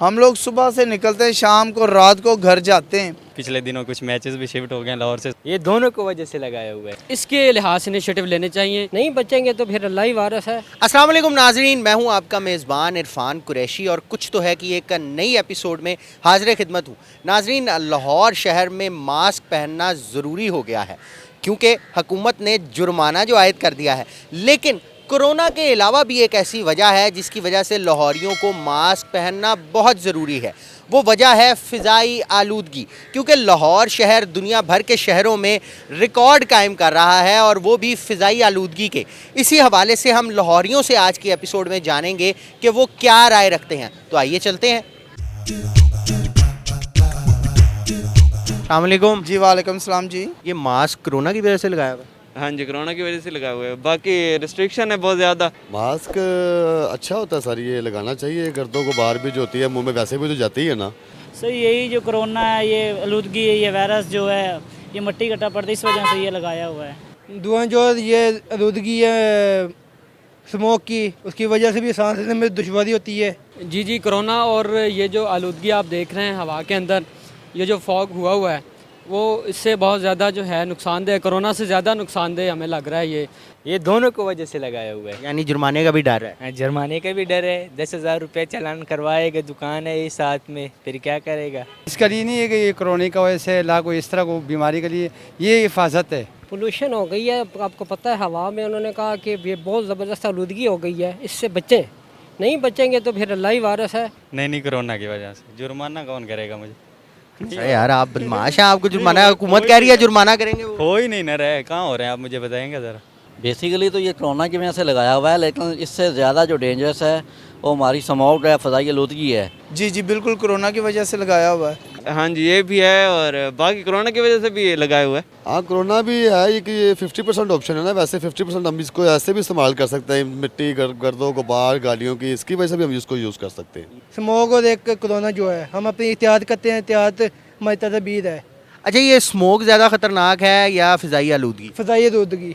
हम लोग सुबह से निकलते हैं, शाम को रात को घर जाते हैं। पिछले दिनों कुछ मैचेस भी शिफ्ट हो गए लाहौर से। ये दोनों को वजह से लगाया हुआ है। इसके लिहाज से इनिशिएटिव लेने चाहिए, नहीं बचेंगे तो फिर अल्लाह ही वारिस है। अस्सलाम वालेकुम नाजरीन, मैं हूं आपका मेज़बान इरफान कुरैशी और कुछ तो है कि एक नई एपिसोड में हाजिर खिदमत हूं। नाजरीन, लाहौर शहर में मास्क पहनना ज़रूरी हो गया है क्योंकि हुकूमत ने जुर्माना जो आयद कर दिया है, लेकिन कोरोना के अलावा भी एक ऐसी वजह है जिसकी वजह से लाहौरियों को मास्क पहनना बहुत ज़रूरी है। वो वजह है फ़िज़ाई आलूदगी, क्योंकि लाहौर शहर दुनिया भर के शहरों में रिकॉर्ड कायम कर रहा है और वो भी फ़िज़ाई आलूदगी के। इसी हवाले से हम लाहौरियों से आज के एपिसोड में जानेंगे कि वो क्या राय रखते हैं। तो आइए चलते हैं। अस्सलाम वालेकुम जी वालेकुम सलाम जी। ये मास्क कोरोना की वजह से लगाया हुआ है? हाँ जी, कोरोना की वजह से लगा हुआ है। बाकी रिस्ट्रिक्शन है बहुत ज़्यादा। मास्क अच्छा होता है सर, ये लगाना चाहिए। गर्दों को बाहर भी जो होती है मुंह में वैसे भी तो जाती है ना। सर यही जो कोरोना है, ये आलूदगी है, ये वायरस जो है, ये मिट्टी कट्टा पड़ता है, इस वजह से ये लगाया हुआ है। दुआ जो ये आलूदगी है स्मोक की, उसकी वजह से भी सांस लेने में दुश्वारी होती है। जी कोरोना और ये जो आलूदगी आप देख रहे हैं हवा के अंदर, ये जो फॉग हुआ है वो इससे बहुत ज़्यादा जो है नुकसानदेह है। कोरोना से ज़्यादा नुकसानदेह हमें लग रहा है ये दोनों को वजह से लगाया हुआ है। यानी जुर्माने का भी डर है। हाँ, जुर्माने का भी डर है। 10,000 रुपये चालान करवाएगा, दुकान है ये साथ में, फिर क्या करेगा। इसका लिए नहीं है कि ये कोरोना की वजह से ला कोई इस तरह को बीमारी के लिए ये हिफाजत है। पोल्यूशन हो गई है, आपको पता है हवा में उन्होंने कहा कि ये बहुत ज़बरदस्त आलूदगी हो गई है, इससे बचें, नहीं बचेंगे तो फिर अल्लाह ही वारिस है। नहीं कोरोना की वजह से जुर्माना कौन करेगा मुझे। अरे यार, आप बदमाश हैं, आपको जुर्माना हुकूमत कह रही है जुर्माना करेंगे। वो हो ही नहीं न रहे, कहाँ हो रहे हैं आप मुझे बताएंगे ज़रा। बेसिकली तो ये कोरोना की वजह से लगाया हुआ है, लेकिन इससे ज़्यादा जो डेंजरस है वो हमारी स्मॉग है, फ़ज़ाई आलूदगी है। जी बिल्कुल, कोरोना की वजह से लगाया हुआ है। हाँ जी, ये भी है और बाकी कोरोना की वजह से भी ये लगाया हुआ है। हाँ, कोरोना भी है ये कि ये 50% ऑप्शन है ना। वैसे 50% हम इसको ऐसे भी इस्तेमाल कर सकते हैं, मिट्टी गर्दों को बाहर गाड़ियों की, इसकी वजह से भी हम इसको यूज़ कर सकते हैं। स्मोक और एक कोरोना जो है, हम अपनी एहतियात करते हैं, एहतियात हमारी तदबीर है। अच्छा, ये स्मोक ज़्यादा ख़तरनाक है या फ़िज़ाई आलूदगी? फ़ज़ाई आलूदगी।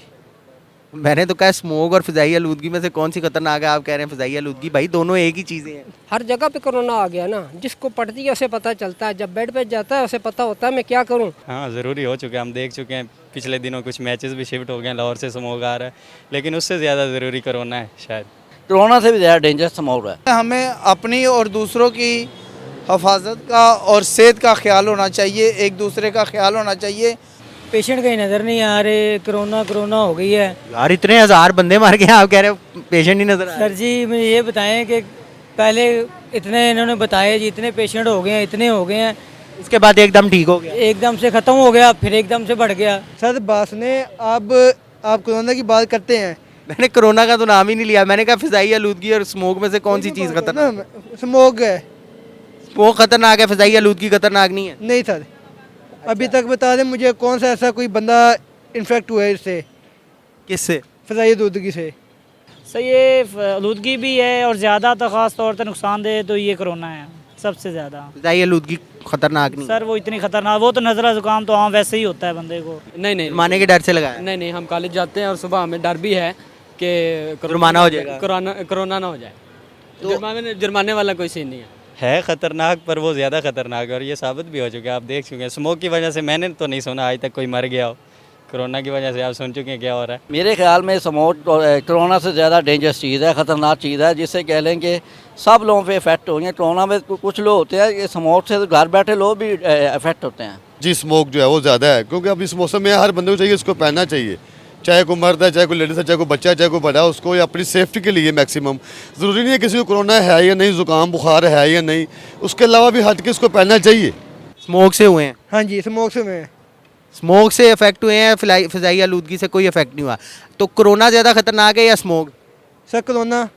मैंने तो कहा स्मोक और फ़िज़ाई आलूदगी में से कौन सी खतरनाक है, आप कह रहे हैं फ़िज़ाई आलूदगी। भाई दोनों एक ही चीज़ें हैं। हर जगह पे कोरोना आ गया ना, जिसको पड़ती है उसे पता चलता है, जब बेड पे जाता है उसे पता होता है मैं क्या करूं। हाँ, ज़रूरी हो चुका है, हम देख चुके हैं। पिछले दिनों कुछ मैचेस भी शिफ्ट हो गए लाहौर से, स्मोक आ रहा है, लेकिन उससे ज़्यादा ज़रूरी कोरोना है शायद। कोरोना से भी ज़्यादा डेंजरस स्मोक है। हमें अपनी और दूसरों की हिफाजत का और सेहत का ख्याल होना चाहिए, एक दूसरे का ख्याल होना चाहिए। पेशेंट कहीं नज़र नहीं आ रहे, कोरोना हो गई है। यार इतने 1000 बंदे मार के आप कह रहे हो पेशेंट ही नजर आ रहे। सर जी मुझे ये बताएं कि पहले इतने इन्होंने बताया जी, इतने पेशेंट हो गए हैं, इतने हो गए हैं, उसके बाद एकदम ठीक हो गया। एकदम से ख़त्म हो गया, फिर एकदम से बढ़ गया। सर बास ने आप कोरोना की बात करते हैं, मैंने कोरोना का तो नाम ही नहीं लिया। मैंने कहा फ़िज़ाई आलूदगी और स्मोक में से कौन सी चीज़ खतरनाक? स्मोक है। स्मोक खतरनाक है, फ़िज़ाई आलूदगी खतरनाक नहीं है। नहीं सर, अभी तक बता दें मुझे कौन सा ऐसा कोई बंदा इन्फेक्ट हुआ है इससे, किससे? फ़ज़ाई आलूदगी से। सर ये आलूदगी भी है और ज़्यादा तो ख़ास तौर पर नुकसानदेह तो ये कोरोना है सबसे ज़्यादा। फ़िज़ाई आलूदगी खतरनाक नहीं। सर वो इतनी खतरनाक, वो तो नज़ला ज़ुकाम तो हाँ वैसे ही होता है बंदे को। नहीं माने के डर से लगाया। नहीं हम कॉलेज जाते हैं और सुबह हमें डर भी है कि जुर्माना हो जाएगा, कोरोना ना हो जाए। तो जुर्माने वाला कोई सीन नहीं है ख़तरनाक, पर वो ज़्यादा ख़तरनाक है और ये साबित भी हो चुका है, आप देख चुके हैं। स्मोक की वजह से मैंने तो नहीं सुना आज तक कोई मर गया हो, कोरोना की वजह से आप सुन चुके हैं क्या हो रहा है। मेरे ख्याल में स्मोक कोरोना से ज़्यादा डेंजरस चीज़ है, ख़तरनाक चीज़ है, जिससे कह लें कि सब लोगों पे इफेक्ट हो गए। कोरोना में कुछ लोग होते हैं कि स्मोक से घर बैठे लोग भी इफेक्ट होते हैं। जी, स्मोक जो है वो ज़्यादा है, क्योंकि अब इस मौसम में हर बंदे को चाहिए इसको पहनना चाहिए, चाहे कोई मर्द है, चाहे कोई लेडीज़ है, चाहे कोई बच्चा है, चाहे कोई बड़ा है, उसको या अपनी सेफ्टी के लिए मैक्सिमम। ज़रूरी नहीं है किसी को कोरोना है या नहीं, ज़ुकाम बुखार है या नहीं, उसके अलावा भी हट के इसको पहनना चाहिए। स्मोक से हुए हैं? हाँ जी, स्मोक से में। स्मोक से इफेक्ट हुए हैं, फ़िज़ाई आलूदगी से कोई इफेक्ट नहीं हुआ। तो कोरोना ज़्यादा खतरनाक है या स्मोक? Sir corona.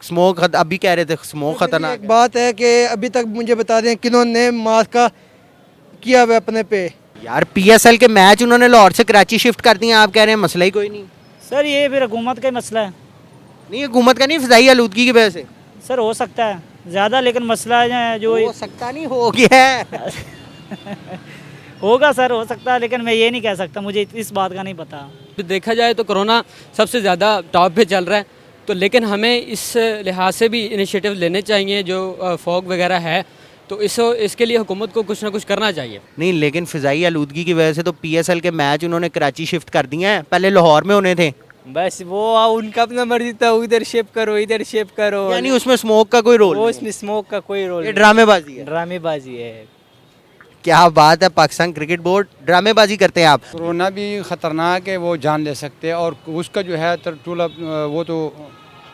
स्मोक अभी कह रहे थे स्मोक खतरनाक एक बात है कि अभी तक मुझे बता दें किन्होंने मास्क का किया हुआ अपने पे। यार PSL के मैच उन्होंने लाहौर से कराची शिफ्ट कर दिए, आप कह रहे हैं मसला ही कोई नहीं। सर ये फिर हुकूमत का ही मसला है। नहीं, हुकूमत का नहीं, फ़िज़ाई आलूदगी की वजह से। सर हो सकता है ज़्यादा, लेकिन मसला है जो हो सकता नहीं, हो गया है। होगा सर, हो सकता है, लेकिन मैं ये नहीं कह सकता, मुझे इस बात का नहीं पता। देखा जाए तो कोरोना सबसे ज़्यादा टॉप पे चल रहा है, तो लेकिन हमें इस लिहाज से भी इनिशिएटिव लेने चाहिए जो फॉग वगैरह है, तो इसके लिए हुकूमत को कुछ ना कुछ करना चाहिए। नहीं, लेकिन फ़िज़ाई आलूदगी की वजह से तो PSL के मैच उन्होंने कराची शिफ्ट कर दिए हैं, पहले लाहौर में होने थे। बस वो उनका अपना मर्जी था, उधर शिफ्ट करो इधर शिफ्ट करो, यानी उसमें स्मोक का कोई रोल वो नहीं उसमें स्मोक का कोई रोल है। ये ड्रामेबाजी है। ड्रामेबाजी है। क्या बात है, पाकिस्तान क्रिकेट बोर्ड ड्रामेबाजी करते हैं आप। कोरोना भी ख़तरनाक है, वो जान ले सकते हैं और उसका जो है वो तो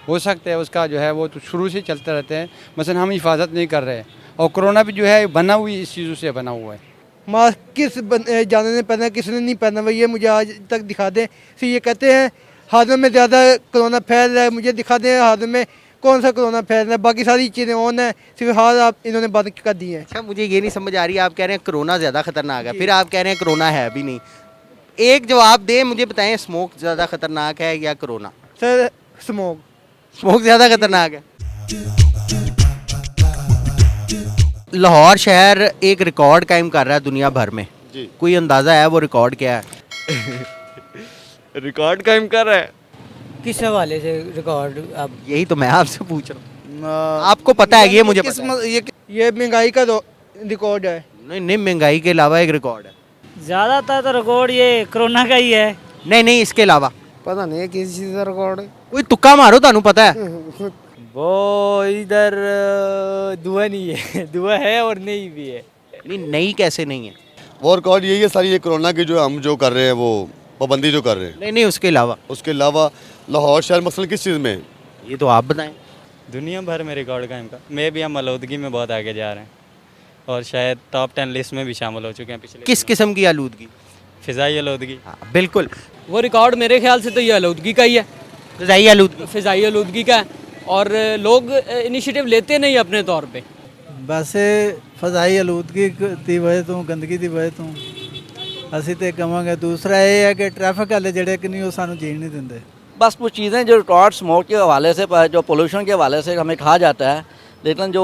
हो सकता है, उसका जो है वो तो शुरू से चलते रहते हैं। मसलन हम हिफाजत नहीं कर रहे और कोरोना भी जो है बना हुई इस चीज़ों से बना हुआ है। मास्क किस जाने ने पहना किसने नहीं पहना हुआ, ये मुझे आज तक दिखा दें। फिर ये कहते हैं हाथों में ज़्यादा कोरोना फैल रहा है, मुझे दिखा दें हाथों में कौन सा कोरोना फैल रहा है। बाकी सारी चीज़ें ऑन है, सिर्फ हाथ आप इन्होंने बंद कर दी हैं। अच्छा, मुझे ये नहीं समझ आ रही, आप कह रहे हैं कोरोना ज़्यादा खतरनाक है, फिर आप कह रहे हैं कोरोना है भी नहीं। एक जवाब दें, मुझे बताएं, स्मोक ज़्यादा खतरनाक है या कोरोना? सर स्मोक ज़्यादा खतरनाक है। लाहौर शहर एक रिकॉर्ड कायम कर रहा है दुनिया भर में जी। कोई अंदाज़ा है वो रिकॉर्ड क्या है? रिकॉर्ड कायम कर रहा है। किस हवाले से रिकॉर्ड? अब यही तो मैं आपसे पूछ रहा हूँ। आपको पता है? ये मुझे पता है। ये महंगाई का रिकॉर्ड है। नहीं, महंगाई के अलावा एक रिकॉर्ड है। ज़्यादातर तो रिकॉर्ड ये कोरोना का ही है। नहीं, इसके अलावा पता नहीं है किसी चीज़ का रिकॉर्ड है। कोई तुक्का मारो, तानू पता है? वो इधर दुआ नहीं है, दुआ है और नहीं भी है। नहीं कैसे नहीं है? वो रिकॉर्ड यही है सारी, ये कोरोना की जो हम जो कर रहे हैं वो पाबंदी जो कर रहे हैं। नहीं, उसके अलावा लाहौर शहर मसलन किस चीज़ में? ये तो आप बताएं। दुनिया भर में रिकॉर्ड कायम का, मैं भी हम आलूदगी में बहुत आगे जा रहे हैं और शायद टॉप 10 लिस्ट में भी शामिल हो चुके हैं पिछले। किस किस्म की आलूदगी? फ़िज़ाई आलूदगी। हाँ, बिल्कुल। वो रिकॉर्ड मेरे ख्याल से तो ये आलूदगी का ही है, फ़िज़ाई आलूदगी का है, और लोग इनिशिएटिव लेते नहीं अपने तौर पे। बस फ़ज़ाई आलूदगी की वजह तो गंदगी की वजह तो ਅਸੀਂ ਤੇ ਕਹਾਂਗੇ। दूसरा ये है कि ट्रैफिक वाले ਜਿਹੜੇ कि नहीं वो सानू जीण नहीं देंगे। बस कुछ चीज़ें जो रिकॉर्ड स्मोक के हवाले से, जो पोल्यूशन के हवाले से हमें कहा जाता है, लेकिन जो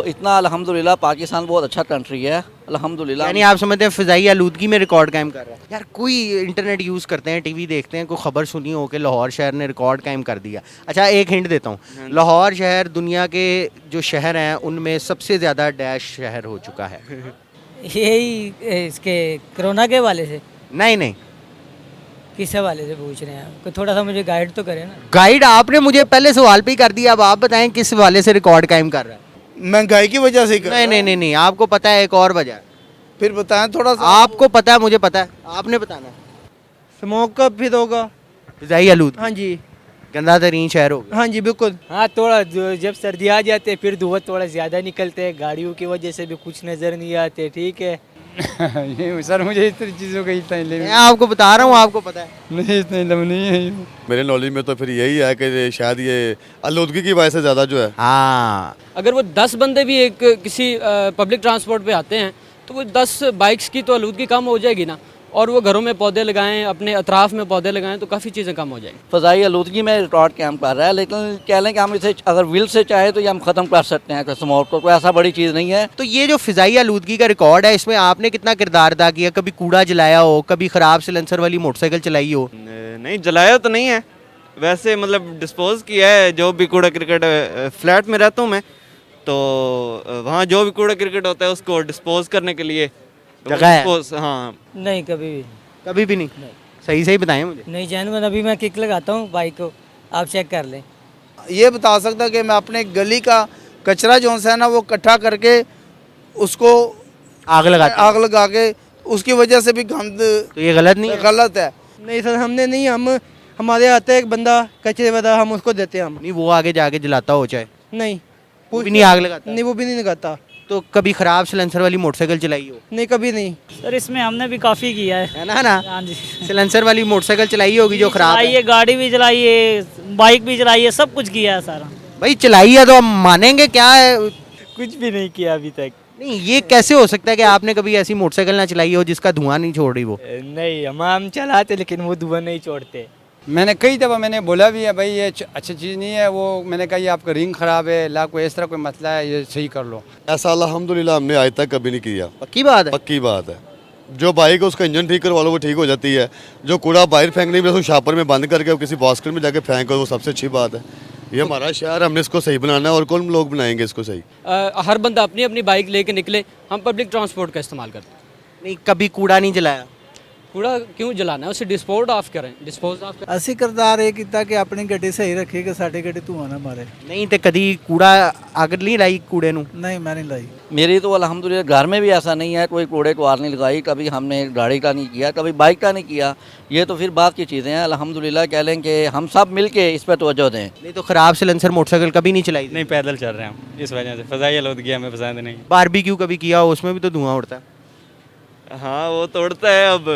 इतना अल्हम्दुलिल्लाह पाकिस्तान बहुत अच्छा कंट्री है अल्हम्दुलिल्लाह। यानी आप समझते हैं फ़िज़ाई आलूदगी में रिकॉर्ड कायम कर रहा है? यार कोई इंटरनेट यूज़ करते हैं, टीवी देखते हैं, कोई खबर सुनी हो कि लाहौर शहर ने रिकॉर्ड कायम कर दिया। अच्छा, एक हिंट देता हूँ, लाहौर शहर दुनिया के जो शहर हैं उनमें सबसे ज़्यादा डैश शहर हो चुका है। यही इसके कोरोना के हवाले से? नहीं, किस हवाले से पूछ रहे हैं आप? थोड़ा सा मुझे गाइड तो करें ना। गाइड आपने मुझे पहले सवाल पे ही कर दिया, अब आप बताएं किस हवाले से रिकॉर्ड कायम कर रहा है? महंगाई की वजह से नहीं, आपको पता है एक और वजह है। फिर बताएं थोड़ा सा। आपको पता है, मुझे पता है, आपने बताना। स्मोक का फिर होगा। फ़िज़ाई आलूदगी। हाँ जी, गंदा तरीन शहर होगा। हाँ जी बिल्कुल। हाँ, थोड़ा जब सर्दी आ जाते फिर धुआं थोड़ा ज़्यादा निकलते हैं, गाड़ियों की वजह से भी कुछ नज़र नहीं आते। ठीक है। ये सर मुझे इस तरह चीज़ों का इतना मैं आपको बता रहा हूँ, आपको पता है? नहीं, इतना इल्म नहीं है। मेरे नॉलेज में तो फिर यही है कि शायद ये आलूदगी की वजह से ज़्यादा जो है। हाँ, अगर वो 10 बंदे भी एक किसी पब्लिक ट्रांसपोर्ट पे आते हैं तो वो 10 बाइक्स की तो आलूदगी कम हो जाएगी ना, और वो घरों में पौधे लगाएं, अपने अतराफ में पौधे लगाएं, तो काफ़ी चीज़ें कम हो जाएंगी। फ़ज़ाई आलूदगी में रिकॉर्ड कायम कर रहा है, लेकिन कह लें कि हम इसे अगर विल से चाहे तो ये हम ख़त्म कर सकते हैं स्मोक को, कोई ऐसा बड़ी चीज़ नहीं है। तो ये जो फ़िज़ाई आलूदगी का रिकॉर्ड है, इसमें आपने कितना किरदार अदा किया? कभी कूड़ा जलाया हो, कभी ख़राब सिलेंसर वाली मोटरसाइकिल चलाई हो? नहीं, जलाया तो नहीं है, वैसे मतलब डिस्पोज किया है। जो भी कूड़ा क्रिकेट, फ्लैट में रहता हूँ मैं, तो वहाँ जो भी कूड़ा क्रिकेट होता है उसको डिस्पोज करने के लिए जगह है? हाँ, नहीं, कभी भी नहीं। सही सही बताएं मुझे। नहीं जानवर। अभी मैं किक लगाता हूँ बाइक को, आप चेक कर लें। ये बता सकता कि मैं अपने गली का कचरा जो है ना वो इकट्ठा करके उसको आग लगा के उसकी वजह से भी गंद, तो ये गलत नहीं है? गलत है। नहीं सर, हमने नहीं, हमारे आता है एक बंदा कचरे वाला, हम उसको देते हैं। हम नहीं, वो आगे जाके जलाता हो चाहे? नहीं, वो भी नहीं आग लगाता? नहीं, वो भी नहीं लगाता। तो कभी ख़राब सिलेंसर वाली मोटरसाइकिल चलाई हो? नहीं, कभी नहीं सर इसमें हमने भी काफ़ी किया है ना। हाँ जी, सिलेंसर वाली मोटरसाइकिल चलाई होगी जो ख़राब है? गाड़ी भी चलाई है, बाइक भी चलाई है, सब कुछ किया है सारा। भाई चलाई है तो हम मानेंगे, क्या है? कुछ भी नहीं किया अभी तक। नहीं, ये कैसे हो सकता है कि आपने कभी ऐसी मोटरसाइकिल ना चलाई हो जिसका धुआं नहीं छोड़ रही वो? नहीं, हम चलाते लेकिन वो धुआं नहीं छोड़ते। मैंने कई दफ़ा मैंने बोला भी है भाई ये अच्छी चीज़ नहीं है, वो मैंने कहा ये आपका रिंग ख़राब है, ला कोई इस तरह कोई मसला है, ये सही कर लो। ऐसा अल्हम्दुलिल्लाह हमने आज तक कभी नहीं किया। पक्की बात है? पक्की बात है। जो बाइक है उसका इंजन ठीक करवा लो, वो ठीक हो जाती है। जो कूड़ा बाहर फेंकने में, उसको शापर में बंद करके किसी बास्केट में जाके फेंको, वो सबसे अच्छी बात है। ये हमारा शहर, हमने इसको सही बनाना है और कौन लोग बनाएंगे इसको सही। हर बंदा अपनी अपनी बाइक लेके निकले, हम पब्लिक ट्रांसपोर्ट का इस्तेमाल करते हैं। नहीं, कभी कूड़ा नहीं जलाया? कूड़ा क्यों जलाना है, उसे डिस्पोज ऑफ करें, डिस्पोज ऑफ करें। ਅਸੀਂ ਕਿਰਦਾਰ ਇਹ ਕੀਤਾ ਕਿ ਆਪਣੀ ਗੱਡੀ ਸਹੀ ਰੱਖੀ ਕਿ ਸਾਡੀ ਗੱਡੀ ਧੂਆਂ ਨਾ ਮਾਰੇ। नहीं तो कभी कूड़ा आग नहीं लाई कूड़े नू? नहीं मैं नहीं लाई। मेरी तो अल्हम्दुलिल्लाह घर में भी ऐसा नहीं है, कोई कूड़े को आग नहीं लगाई, कभी हमने गाड़ी का नहीं किया, कभी बाइक का नहीं किया। ये तो फिर बात की चीज़ें हैं। अल्हम्दुलिल्लाह कह लें कि हम सब मिल के इस पर तवज्जो दें। नहीं तो खराब सिलेंसर मोटरसाइकिल कभी नहीं चलाई? नहीं, पैदल चल रहे हैं हम, इस वजह से फ़ज़ाई आलूदगी हमें पसंद नहीं। बारबेक्यू कभी किया हो, उसमें भी तो धुआं उड़ता है। हाँ वो तो उड़ता है अब।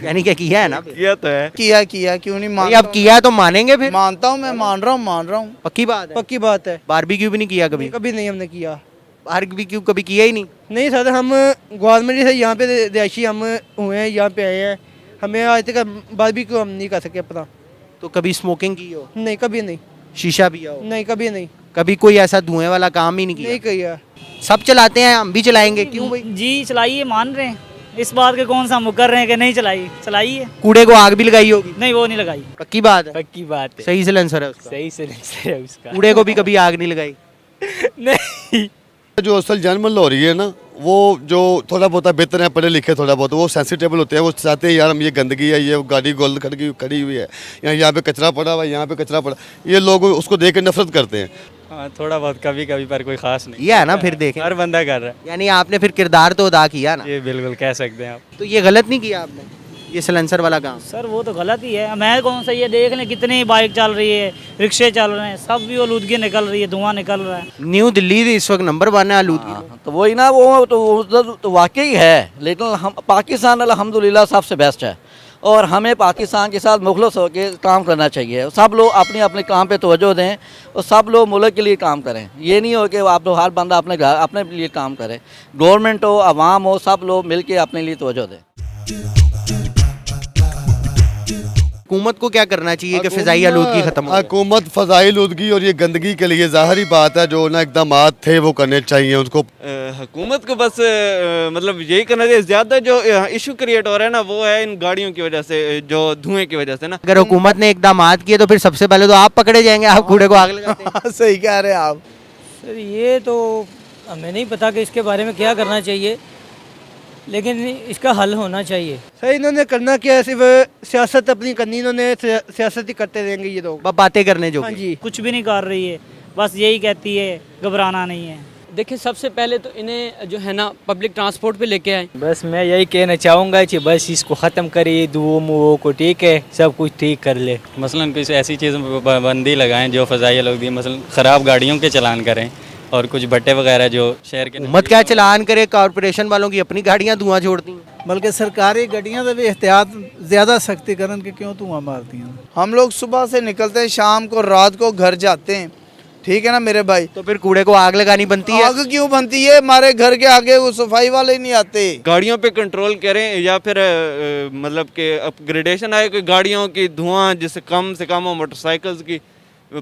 यानी क्या किया है ना? किया तो है। किया क्यों नहीं भाई अब किया तो मानेंगे फिर? मानता हूँ, मैं मान रहा हूँ। पक्की बात है? पक्की बात है। बारबेक्यू भी नहीं किया कभी? कभी नहीं हमने किया। बारबेक्यू कभी किया ही नहीं? नहीं सर, हम ग्वालमंडी से यहाँ पे रिहायशी हम हुए हैं, यहाँ पे आए हैं। हमें आज तक बारबेक्यू हम नहीं कर सके अपना। तो कभी स्मोकिंग की हो? नहीं कभी नहीं। शीशा पिया हो? नहीं कभी नहीं। कभी कोई ऐसा धुएं वाला काम ही नहीं किया? नहीं किया। सब चलाते हैं, हम भी चलाएंगे, क्यों भाई? जी चलाइए, मान रहे हैं इस बात के, कौन सा मुकर रहे हैं कि नहीं चलाइए। कूड़े को आग भी लगाई होगी? नहीं वो नहीं लगाई। पक्की बात है? पक्की बात है। सही सिलेंसर है उसका? सही सिलेंसर है उसका। कूड़े को भी कभी आग नहीं लगाई? नहीं। जो असल जानमल हो रही है ना, वो जो थोड़ा बहुत बेहतर है, पढ़े लिखे थोड़ा बहुत, वो सेंसिटेबल होते हैं। वो चाहते हैं यार हम ये गंदगी है, ये गाड़ी गोल खड़ी हुई है, यहाँ पे कचरा पड़ा हुआ है, यहाँ पे कचरा पड़ा, ये लोग उसको देख कर नफरत करते हैं। हाँ, थोड़ा बहुत कभी कभी, पर कोई ख़ास नहीं। ये है ना, फिर देखें हर बंदा कर रहा है। यानी आपने फिर किरदार तो अदा किया ना? ये बिल्कुल कह सकते हैं आप। तो ये गलत नहीं किया आपने, ये सिलेंसर वाला काम? सर वो तो गलत ही है। मैं कौन सा, ये देख लें कितनी बाइक चल रही है, रिक्शे चल रहे हैं, सब भी आलूदगी निकल रही है, धुआं निकल रहा है। न्यू दिल्ली भी इस वक्त नंबर 1 है आलूदगी में। तो वही ना, वो तो वाकई है, लेकिन हम पाकिस्तान अल्हम्दुलिल्लाह सबसे बेस्ट है और हमें पाकिस्तान के साथ मुखलस होकर काम करना चाहिए। सब लोग अपने अपने काम पे तवज्जो दें और सब लोग मुल्क के लिए काम करें। ये नहीं हो कि आप लोग हर बंदा अपने घर अपने लिए काम करे। गवर्नमेंट हो, आवाम हो, सब लोग मिल के अपने लिए तवज्जो दें। हुकूमत को क्या करना चाहिए कि फ़िज़ाई आलूदगी खत्म हो? हुकूमत फ़ज़ाई आलूदगी और ये गंदगी के लिए ज़ाहिरी बात है, जो ना इकदाम थे वो करने चाहिए उनको। हुकूमत को बस मतलब यही करना चाहिए। ज़्यादा जो इशू क्रिएट हो रहा है ना, वो है इन गाड़ियों की वजह से, जो धुएं की वजह से ना। अगर हुकूमत ने इकदाम किए तो फिर सबसे पहले तो आप पकड़े जाएंगे, आप कूड़े को आग लगाते हैं। सही कह रहे हैं आप। सर ये तो हमें नहीं पता कि इसके बारे में क्या करना चाहिए, लेकिन इसका हल होना चाहिए। सर इन्होंने करना क्या है, सिर्फ सियासत अपनी करनी, इन्होंने सियासत ही करते रहेंगे ये लोग, बातें करने जो। हाँ जी। कुछ भी नहीं कर रही है, बस यही कहती है घबराना नहीं है। देखिए, सबसे पहले तो इन्हें जो है ना पब्लिक ट्रांसपोर्ट पे लेके आए। बस मैं यही कहना चाहूँगा कि बस इसको ख़त्म करिए, दुओं मुओं को, ठीक है, सब कुछ ठीक कर ले। मसलन कुछ ऐसी चीज़ों पर पाबंदी लगाएं जो फ़ज़ाई आलूदगी, मसलन ख़राब गाड़ियों के चलान करें और कुछ भट्टे वगैरह जो शहर के। हुकूमत क्या चलान करे, कॉरपोरेशन वालों की अपनी गाड़ियाँ धुआं छोड़ती हैं। बल्कि सरकारी गड्डियां तो भी एहतियात ज़्यादा सख्ती करन कि क्यों धुआं मारती हैं। हम लोग सुबह से निकलते हैं, शाम को रात को घर जाते हैं, ठीक है ना मेरे भाई। तो फिर कूड़े को आग लगानी बनती है? आग क्यों बनती है? हमारे घर के आगे वो सफाई वाले नहीं आते। गाड़ियों पे कंट्रोल करें या फिर मतलब कि अपग्रेडेशन आए कि गाड़ियों की धुआं जिससे कम से कम हो, मोटरसाइकिल्स की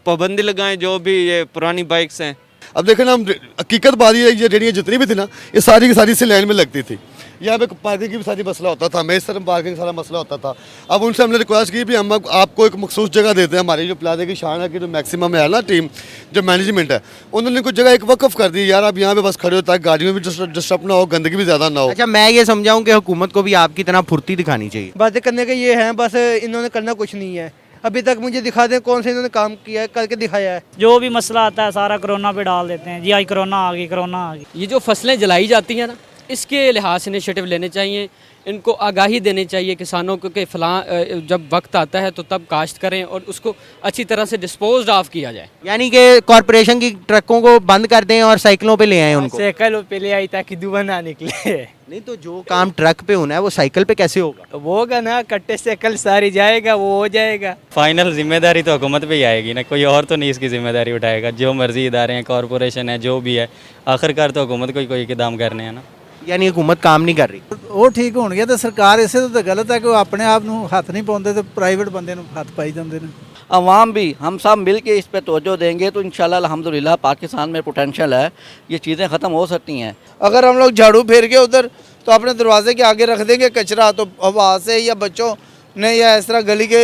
पाबंदी लगाएं, जो भी ये पुरानी बाइक्स हैं। अब देखें ना, हकीकत बात ये ये रेडियाँ जितनी भी थी ना, ये सारी की सारी इसी लाइन में लगती थी। यहाँ पे पार्किंग की भी सारी मसला होता था, मेरे सर पार्किंग सारा मसला होता था। अब उनसे हमने रिक्वेस्ट की भी हम आपको एक मखसूस जगह देते हैं, हमारी जो प्लाजा की शान है की जो मैक्सिमम है ना टीम, जो मैनेजमेंट है, उन्होंने कुछ जगह एक वक्फ कर दी, यार आप यहाँ पे बस खड़े हो ताकि गाड़ियों में भी डिस्टर्ब ना हो, गंदगी भी ज़्यादा ना हो। अच्छा, मैं ये समझाऊँ कि हुकूमत को भी आपकी तरह फुर्ती दिखानी चाहिए। बातें करने के ये हैं, बस इन्होंने करना कुछ नहीं है। अभी तक मुझे दिखा दें कौन से इन्होंने काम किया है, करके दिखाया है। जो भी मसला आता है सारा कोरोना पे डाल देते हैं जी, आज कोरोना आ गई, कोरोना आ गई। ये जो फसलें जलाई जाती हैं ना, इसके लिहाज से इनिशिएटिव लेने चाहिए, इनको आगाही देनी चाहिए किसानों को कि फ़लाँ जब वक्त आता है तो तब काश्त करें और उसको अच्छी तरह से डिस्पोज ऑफ किया जाए। यानी कि कॉरपोरेशन की ट्रकों को बंद कर दें और साइकिलों पे ले आएं उनको। साइकिलों पे ले आई ताकि धुआं ना निकले। नहीं तो जो काम ट्रक पे होना है वो साइकिल पे कैसे होगा? तो वो होगा ना, कट्टे से कल सारी जाएगा, वो हो जाएगा। फाइनल जिम्मेदारी तो हुकूमत पे ही आएगी ना, कोई और तो नहीं इसकी जिम्मेदारी उठाएगा। जो मर्जी इदारे हैं, कॉरपोरेशन है, जो भी है, आखिरकार तो हुकूमत को ही कोई इक़दाम करने हैं ना। यानी हुकूमत काम नहीं कर रही। ਉਹ ਠੀਕ ਹੋਣਗੇ ਤੇ ਸਰਕਾਰ ਇਸੇ ਤੋਂ ਤਾਂ ਗਲਤ ਹੈ ਕਿ ਉਹ ਆਪਣੇ ਆਪ ਨੂੰ ਹੱਥ ਨਹੀਂ ਪਾਉਂਦੇ ਤੇ ਪ੍ਰਾਈਵੇਟ ਬੰਦੇ ਨੂੰ ਹੱਥ ਪਾਈ ਜਾਂਦੇ ਨੇ। अवाम भी हम सब मिल के इस पर तवज्जो देंगे तो इंशाल्लाह अल्हम्दुलिल्लाह पाकिस्तान में पोटेंशियल है, ये चीज़ें ख़त्म हो सकती हैं। अगर हम लोग झाड़ू फेर के उधर तो अपने दरवाजे के आगे रख देंगे कचरा, तो हवा से या बच्चों ने या इस तरह गली के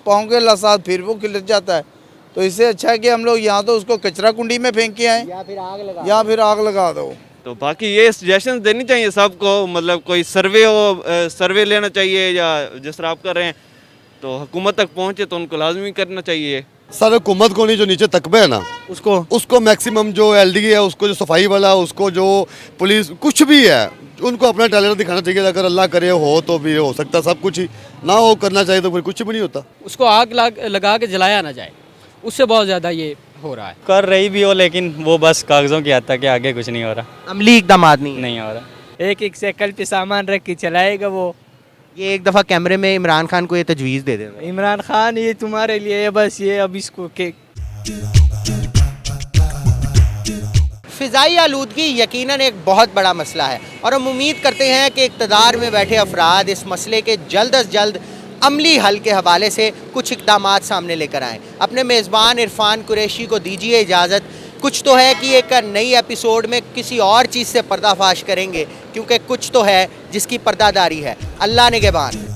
पाँव के लसात फिर वो खिल जाता है। तो इससे अच्छा है कि हम लोग यहाँ तो उसको कचरा कुंडी में फेंक के आए या फिर आग लगा दो। तो बाकी ये सजेशन देनी चाहिए सबको, मतलब कोई सर्वे हो, सर्वे लेना चाहिए, या जिस तरह आप कर रहे हैं तो हुकूमत तक पहुँचे तो उनको लाजमी करना चाहिए। सर हुकूमत को नहीं, जो नीचे तकबे है ना उसको मैक्सिमम जो एलडी है उसको, जो सफाई वाला उसको, जो पुलिस कुछ भी है उनको अपना टैलेंट दिखाना चाहिए। अगर अल्लाह करे हो तो भी हो सकता सब कुछ ही, ना हो करना चाहिए तो फिर कुछ भी नहीं होता। उसको आग लगा के जलाया ना जाए, उससे बहुत ज़्यादा ये हो रहा है। कर रही भी हो लेकिन वो बस कागज़ों की हद तक के आगे कुछ नहीं हो रहा, अमली इकदाम नहीं हो रहा। एक साइकिल पे सामान रख के चलाएगा वो। ये एक दफ़ा कैमरे में इमरान खान को ये तजवीज़ दे देना, इमरान खान ये तुम्हारे लिए है बस, ये अब इसको के फ़िज़ाई आलूदगी यकीनन एक बहुत बड़ा मसला है और हम उम्मीद करते हैं कि इक़्तिदार में बैठे अफराद इस मसले के जल्द अज जल्द अमली हल के हवाले से कुछ इक़दामात सामने लेकर आएँ। अपने मेज़बान इरफान कुरैशी को दीजिए इजाज़त। कुछ तो है कि एक नई एपिसोड में किसी और चीज़ से पर्दाफाश करेंगे, क्योंकि कुछ तो है जिसकी पर्दादारी है। अल्लाह निगहबान।